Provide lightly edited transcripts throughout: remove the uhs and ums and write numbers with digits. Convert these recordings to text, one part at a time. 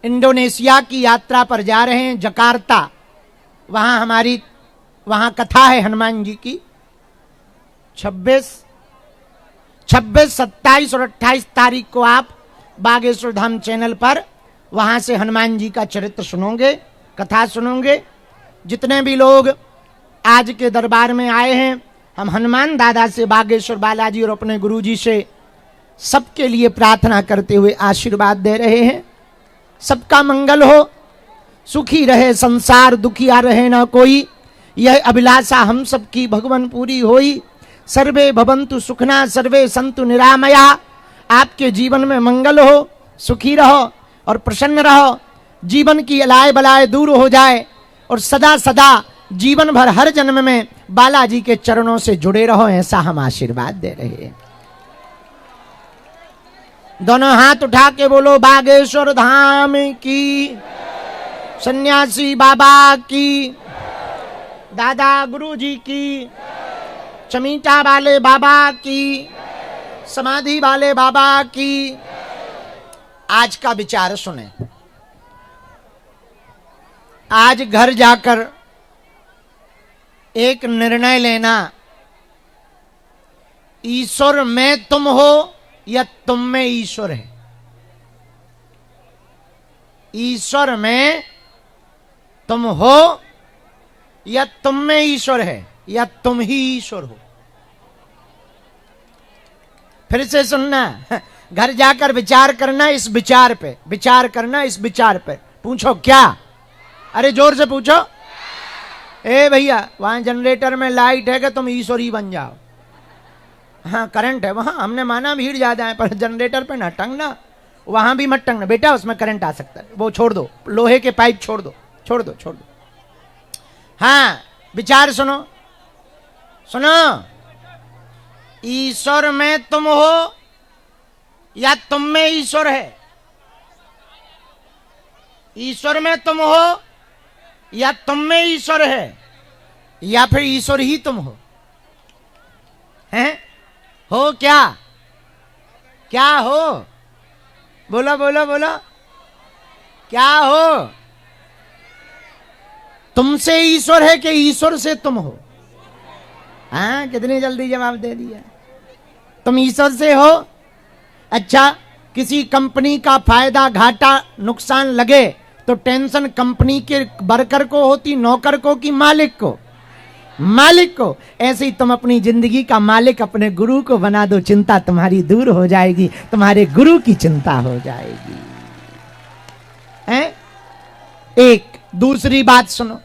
Indonesia की यात्रा पर जा रहे हैं, जकार्ता। वहां कथा है हनुमान जी की। 26, 27 और 28 तारीख को आप बागेश्वर धाम चैनल पर वहां से हनुमान जी का चरित्र सुनोगे, कथा सुनोगे। जितने भी लोग आज के दरबार में आए हैं, हम हनुमान दादा से, बागेश्वर बालाजी और अपने गुरुजी से सबके लिए प्रार्थना करते हुए आशीर्वाद दे रहे हैं। सबका मंगल हो, सुखी रहे संसार, दुखिया रहे ना कोई, यह अभिलाषा हम सबकी भगवान पूरी होई। सर्वे भवन्तु सुखना सर्वे संतु निरामया। आपके जीवन में मंगल हो, सुखी रहो और प्रसन्न रहो, जीवन की अलाय बलाय दूर हो जाए और सदा सदा जीवन भर हर जन्म में बालाजी के चरणों से जुड़े रहो, ऐसा हम आशीर्वाद दे रहे हैं। दोनों हाथ उठा के बोलो बागेश्वर धाम की, सन्यासी बाबा की, दादा गुरु जी की, चमीटा वाले बाबा की, समाधि वाले बाबा की। आज का विचार सुने। आज घर जाकर एक निर्णय लेना, ईश्वर में तुम हो या तुम में ईश्वर है। ईश्वर में तुम हो या तुम में ईश्वर है, या तुम ही ईश्वर हो। फिर से सुनना, घर जाकर विचार करना इस विचार पे, विचार करना इस विचार पे। पूछो क्या? अरे जोर से पूछो। ए भैया, वहां जनरेटर में लाइट है कि तुम ईश्वर ही बन जाओ? हाँ करंट है वहां, हमने माना भीड़ ज्यादा है, पर जनरेटर पे ना टंगना, वहां भी मत टंगना बेटा, उसमें करंट आ सकता है, वो छोड़ दो, लोहे के पाइप छोड़ दो, छोड़ दो, छोड़ दो। हाँ विचार सुनो, सुनो। ईश्वर में तुम हो या तुम में ईश्वर है? ईश्वर में तुम हो या तुम में ईश्वर है, या फिर ईश्वर ही तुम हो? हैं? हो क्या? क्या हो? बोलो बोलो बोलो, क्या हो? तुमसे ईश्वर है कि ईश्वर से तुम हो? हाँ कितनी जल्दी जवाब दे दिया। तुम ईश्वर से हो। अच्छा, किसी कंपनी का फायदा घाटा नुकसान लगे तो टेंशन कंपनी के वर्कर को होती, नौकर को कि मालिक को? मालिक को। ऐसे ही तुम अपनी जिंदगी का मालिक अपने गुरु को बना दो, चिंता तुम्हारी दूर हो जाएगी, तुम्हारे गुरु की चिंता हो जाएगी। हैं? एक दूसरी बात सुनो,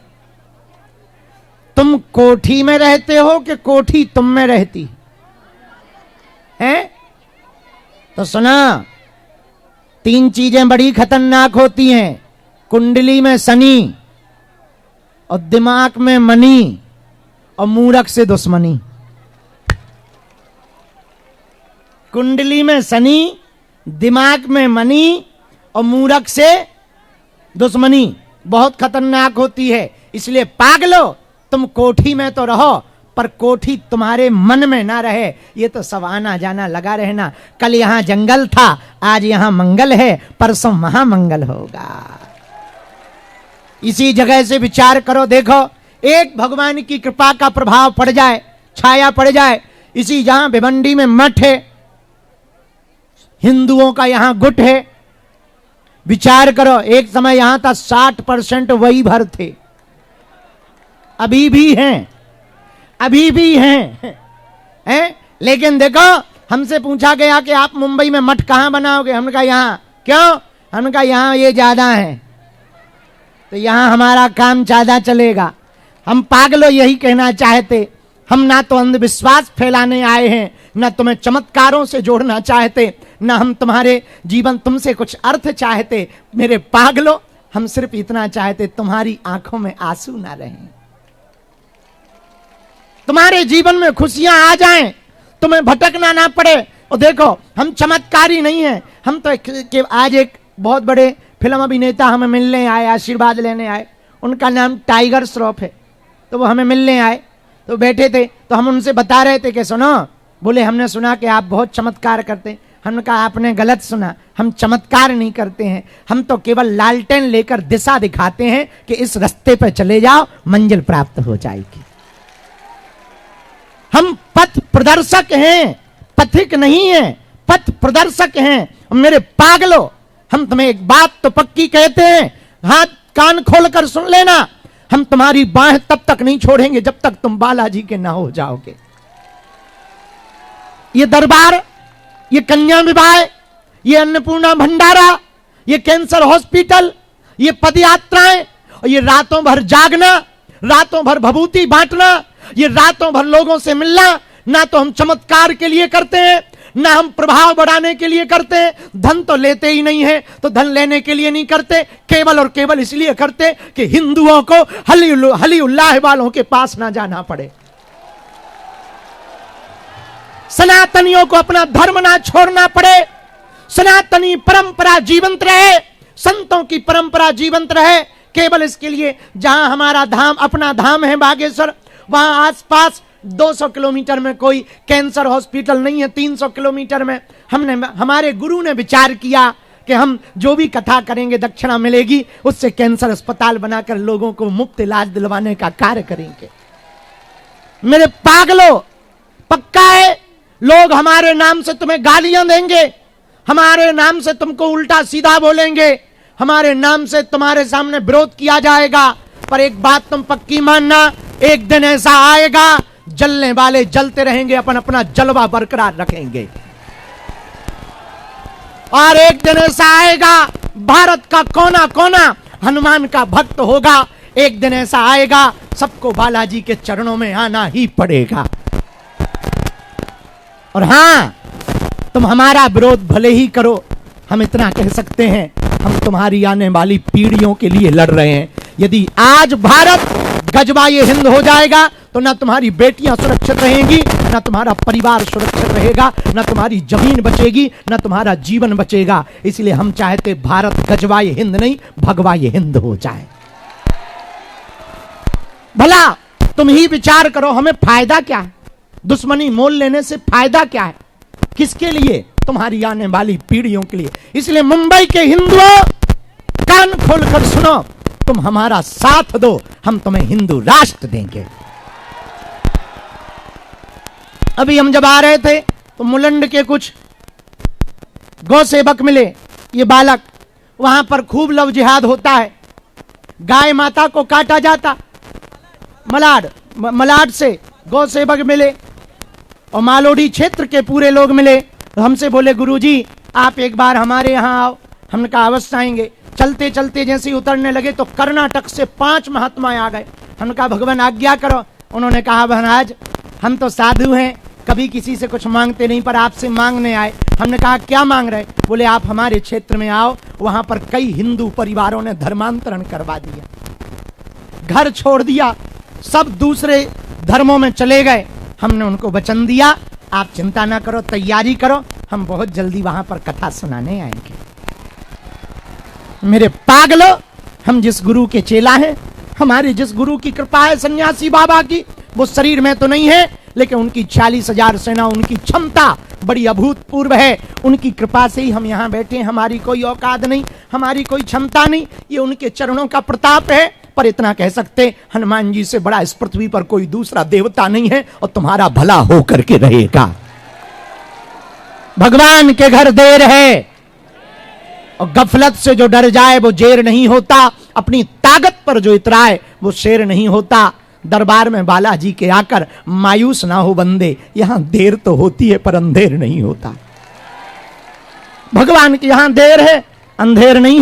तुम कोठी में रहते हो कि कोठी तुम में रहती है? तो सुना, 3 चीजें बड़ी खतरनाक होती हैं। कुंडली में शनि और दिमाग में मनी और मूरख से दुश्मनी। कुंडली में शनि, दिमाग में मनी और मूरख से दुश्मनी बहुत खतरनाक होती है। इसलिए पागलो, तुम कोठी में तो रहो पर कोठी तुम्हारे मन में ना रहे। ये तो सब आना जाना लगा रहना। कल यहां जंगल था, आज यहां मंगल है, परसों महामंगल होगा। इसी जगह से विचार करो, देखो एक भगवान की कृपा का प्रभाव पड़ जाए, छाया पड़ जाए। इसी जहां भिवंडी में मठ है, हिंदुओं का यहां गुट है। विचार करो, एक समय यहां था 60% वही भर थे, अभी भी हैं, अभी भी हैं। लेकिन देखो, हमसे पूछा गया कि आप मुंबई में मठ कहां बनाओगे? हमने कहा यहां। क्यों? हमने कहा यहां ये ज्यादा है, तो यहां हमारा काम ज्यादा चलेगा। हम पागलों यही कहना चाहते। हम ना तो अंधविश्वास फैलाने आए हैं, ना तुम्हें चमत्कारों से जोड़ना चाहते, ना हम तुम्हारे जीवन तुमसे कुछ अर्थ चाहते। मेरे पागलों, हम सिर्फ इतना चाहते, तुम्हारी आंखों में आंसू ना रहें, तुम्हारे जीवन में खुशियां आ जाएं, तुम्हें भटकना ना पड़े। और देखो, हम चमत्कारी नहीं हैं, हम तो आज एक बहुत बड़े फिल्म अभिनेता हमें मिलने आए, आशीर्वाद लेने आए। उनका नाम टाइगर श्रॉफ है। तो वो हमें मिलने आए, तो बैठे थे, तो हम उनसे बता रहे थे कि सुनो, बोले हमने सुना कि आप बहुत चमत्कार करते हैं। हमने कहा आपने गलत सुना, हम चमत्कार नहीं करते हैं, हम तो केवल लालटेन लेकर दिशा दिखाते हैं कि इस रास्ते पर चले जाओ, मंजिल प्राप्त हो जाएगी। हम पथ प्रदर्शक हैं, पथिक नहीं है, पथ प्रदर्शक हैं। मेरे पागलो, हम तुम्हें एक बात तो पक्की कहते हैं, हाथ कान खोलकर सुन लेना, हम तुम्हारी बाहें तब तक नहीं छोड़ेंगे जब तक तुम बालाजी के ना हो जाओगे। ये दरबार, ये कन्या विवाह, ये अन्नपूर्णा भंडारा, ये कैंसर हॉस्पिटल, ये पदयात्राएं, और ये रातों भर जागना, रातों भर भभूति बांटना, ये रातों भर लोगों से मिलना, ना तो हम चमत्कार के लिए करते हैं, ना हम प्रभाव बढ़ाने के लिए करते हैं। धन तो लेते ही नहीं है, तो धन लेने के लिए नहीं करते, केवल और केवल इसलिए करते कि हिंदुओं को हली उल्लाह वालों के पास ना जाना पड़े, सनातनियों को अपना धर्म ना छोड़ना पड़े, सनातनी परंपरा जीवंत रहे, संतों की परंपरा जीवंत रहे। केवल इसके लिए जहां हमारा धाम, अपना धाम है बागेश्वर, वहां आसपास 200 किलोमीटर में कोई कैंसर हॉस्पिटल नहीं है। 300 किलोमीटर में हमारे गुरु ने विचार किया कि हम जो भी कथा करेंगे दक्षिणा मिलेगी, उससे कैंसर अस्पताल बनाकर लोगों को मुफ्त इलाज दिलवाने का कार्य करेंगे। मेरे पागलों, पक्का है लोग हमारे नाम से तुम्हें गालियां देंगे, हमारे नाम से तुमको उल्टा सीधा बोलेंगे, हमारे नाम से तुम्हारे सामने विरोध किया जाएगा, पर एक बात तुम पक्की मानना, एक दिन ऐसा आएगा जलने वाले जलते रहेंगे, अपन अपना जलवा बरकरार रखेंगे। और एक दिन ऐसा आएगा भारत का कोना कोना हनुमान का भक्त होगा। एक दिन ऐसा आएगा सबको बालाजी के चरणों में आना ही पड़ेगा। और हां, तुम हमारा विरोध भले ही करो, हम इतना कह सकते हैं, हम तुम्हारी आने वाली पीढ़ियों के लिए लड़ रहे हैं। यदि आज भारत गजबाए हिंद हो जाएगा तो ना तुम्हारी बेटियां सुरक्षित रहेंगी, ना तुम्हारा परिवार सुरक्षित रहेगा, ना तुम्हारी जमीन बचेगी, ना तुम्हारा जीवन बचेगा। इसलिए हम चाहते भारत गजबाए हिंद नहीं, भगवाए हिंद हो जाए। भला तुम ही विचार करो, हमें फायदा क्या है? दुश्मनी मोल लेने से फायदा क्या है? किसके लिए? तुम्हारी आने वाली पीढ़ियों के लिए। इसलिए मुंबई के हिंदुओं, कान खोलकर सुनो, तुम हमारा साथ दो, हम तुम्हें हिंदू राष्ट्र देंगे। अभी हम जब आ रहे थे तो मुलंड के कुछ गौ सेवक मिले, ये बालक, वहां पर खूब लव जिहाद होता है, गाय माता को काटा जाता। मलाड से गौ सेवक मिले और मालोडी क्षेत्र के पूरे लोग मिले, तो हमसे बोले गुरुजी आप एक बार हमारे यहाँ आओ। हमने कहा अवश्य आएंगे। चलते चलते जैसे ही उतरने लगे तो कर्नाटक से 5 महात्मा आ गए। हमने कहा भगवान आज्ञा करो। उन्होंने कहा महाराज हम तो साधु हैं, कभी किसी से कुछ मांगते नहीं, पर आपसे मांगने आए। हमने कहा क्या मांग रहे? बोले आप हमारे क्षेत्र में आओ, वहां पर कई हिंदू परिवारों ने धर्मांतरण करवा दिया, घर छोड़ दिया, सब दूसरे धर्मों में चले गए। हमने उनको वचन दिया आप चिंता ना करो, तैयारी करो, हम बहुत जल्दी वहां पर कथा सुनाने आएंगे। मेरे पागलों, हम जिस गुरु के चेला हैं, हमारे जिस गुरु की कृपा है सन्यासी बाबा की, वो शरीर में तो नहीं है, लेकिन उनकी 40,000 सेना, उनकी क्षमता बड़ी अभूतपूर्व है। उनकी कृपा से ही हम यहाँ बैठे हैं। हमारी कोई औकात नहीं, हमारी कोई क्षमता नहीं, ये उनके चरणों का प्रताप है। पर इतना कह सकते, हनुमान जी से बड़ा इस पृथ्वी पर कोई दूसरा देवता नहीं है, और तुम्हारा भला हो करके रहेगा। भगवान के घर देर है, और गफलत से जो डर जाए वो जेर नहीं होता, अपनी ताकत पर जो इतराए वो शेर नहीं होता। दरबार में बालाजी के आकर मायूस ना हो बंदे, यहां देर तो होती है पर अंधेर नहीं होता। भगवान के यहां देर है, अंधेर नहीं है।